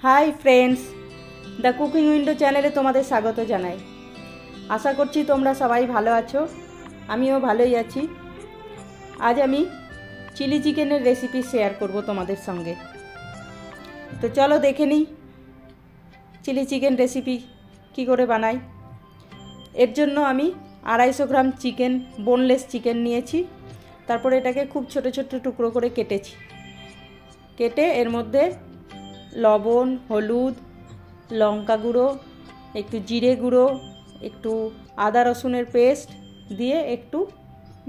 High friends the cooking window चैनेले तुम्हारे स्वागत जानाई। आशा करছি তোমরা সবাই ভালো আছো, আমিও ভালোই আছি। আজ আমি চিলি চিকেনের রেসিপি শেয়ার করব তোমাদের সঙ্গে। তো চলো দেখে নিই চিলি চিকেন রেসিপি কি করে বানাই। এর জন্য আমি 250 গ্রাম চিকেন, বোনলেস চিকেন নিয়েছি। তারপর এটাকে খুব ছোট ছোট টুকরো করে কেটেছি। কেটে এর মধ্যে লবণ, হলুদ, লঙ্কা গুঁড়ো, একটু জিরে গুঁড়ো, একটু আদা রসুনের পেস্ট দিয়ে একটু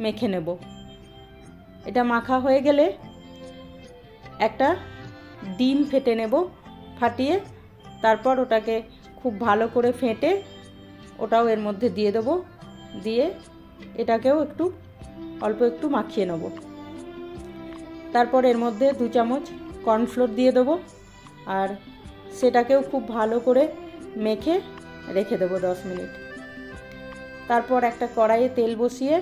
মেখে নেব। এটা মাখা হয়ে গেলে একটা ডিম ফেটে নেব, ফাটিয়ে তারপর ওটাকে খুব ভালো করে ফেটে ওটাও এর মধ্যে দিয়ে দেবো। দিয়ে এটাকেও একটু অল্প একটু মাখিয়ে নেব। তারপর এর মধ্যে 2 চামচ কর্নফ্লোর দিয়ে দেবো আর সেটাকেও খুব ভালো করে মেখে রেখে দেবো 10 মিনিট। তারপর একটা কড়াইয়ে তেল বসিয়ে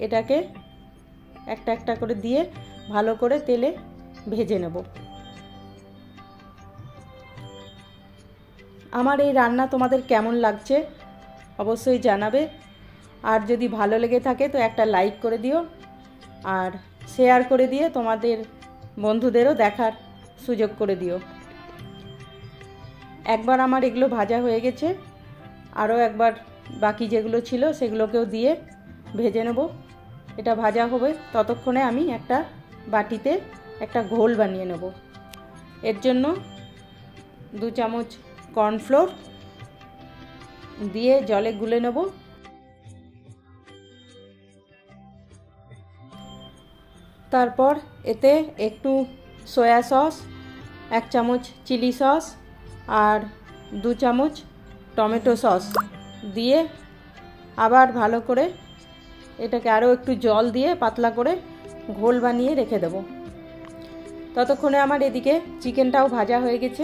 এটাকে একটা একটা করে দিয়ে ভালো করে তেলে ভেজে নেব। আমার এই রান্না তোমাদের কেমন লাগছে অবশ্যই জানাবে। আর যদি ভালো লেগে থাকে তো একটা লাইক করে দিও আর শেয়ার করে দিয়ে তোমাদের বন্ধুদেরও দেখার সুযোগ করে দিও। একবার আমার এগুলো ভাজা হয়ে গেছে, আরও একবার বাকি যেগুলো ছিল সেগুলোকেও দিয়ে ভেজে নেব। এটা ভাজা হবে ততক্ষণে আমি একটা বাটিতে একটা ঘোল বানিয়ে নেব। এর জন্য 2 চামচ কর্নফ্লোর দিয়ে জলে গুলে নেব। তারপর এতে একটু সয়া সস, 1 চামচ চিলি সস আর 2 চামচ টমেটো সস দিয়ে আবার ভালো করে এটাকে আরও একটু জল দিয়ে পাতলা করে ঘোল বানিয়ে রেখে দেব। ততক্ষণে আমার এদিকে চিকেনটাও ভাজা হয়ে গেছে।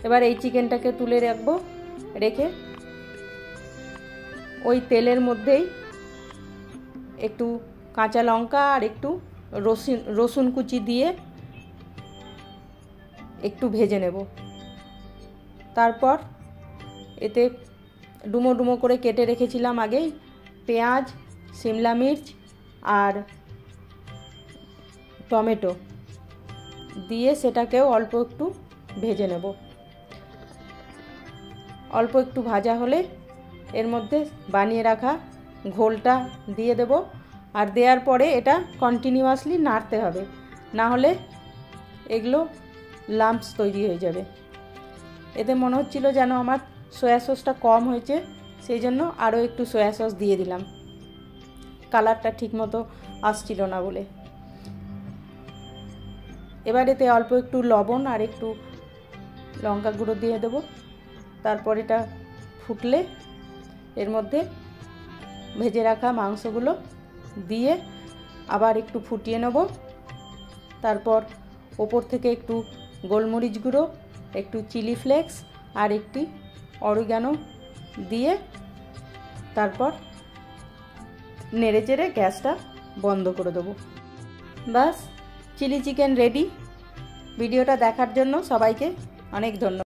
এবার এই চিকেনটাকে তুলে রাখবো। রেখে ওই তেলের মধ্যেই একটু কাঁচা লঙ্কা আর একটু রসুন কুচি দিয়ে একটু ভেজে নেব। তারপর এতে ডুমো ডুমো করে কেটে রেখেছিলাম আগেই পেঁয়াজ, শিমলা মির্চ আর টমেটো দিয়ে সেটাকেও অল্প একটু ভেজে নেব। অল্প একটু ভাজা হলে এর মধ্যে বানিয়ে রাখা ঘোলটা দিয়ে দেব। আর দেওয়ার পরে এটা কন্টিনিউয়াসলি নাড়তে হবে, না হলে এগুলো লাম্পস তৈরি হয়ে যাবে। এতে মনে হচ্ছিল যেন আমার সয়া সসটা কম হয়েছে, সেই জন্য আরও একটু সয়া সস দিয়ে দিলাম, কালারটা ঠিকমতো আসছিল না বলে। এবার এতে অল্প একটু লবণ আর একটু লঙ্কা গুঁড়ো দিয়ে দেবো। তারপর এটা ফুটলে এর মধ্যে ভেজে রাখা মাংসগুলো দিয়ে আবার একটু ফুটিয়ে নেব। তারপর ওপর থেকে একটু গোলমরিচ গুঁড়ো, একটু চিলি ফ্লেক্স আর একটি অরিগানো দিয়ে তারপর নেড়েচেড়ে গ্যাসটা বন্ধ করে দেবো। বাস, চিলি চিকেন রেডি। ভিডিওটা দেখার জন্য সবাইকে অনেক ধন্যবাদ।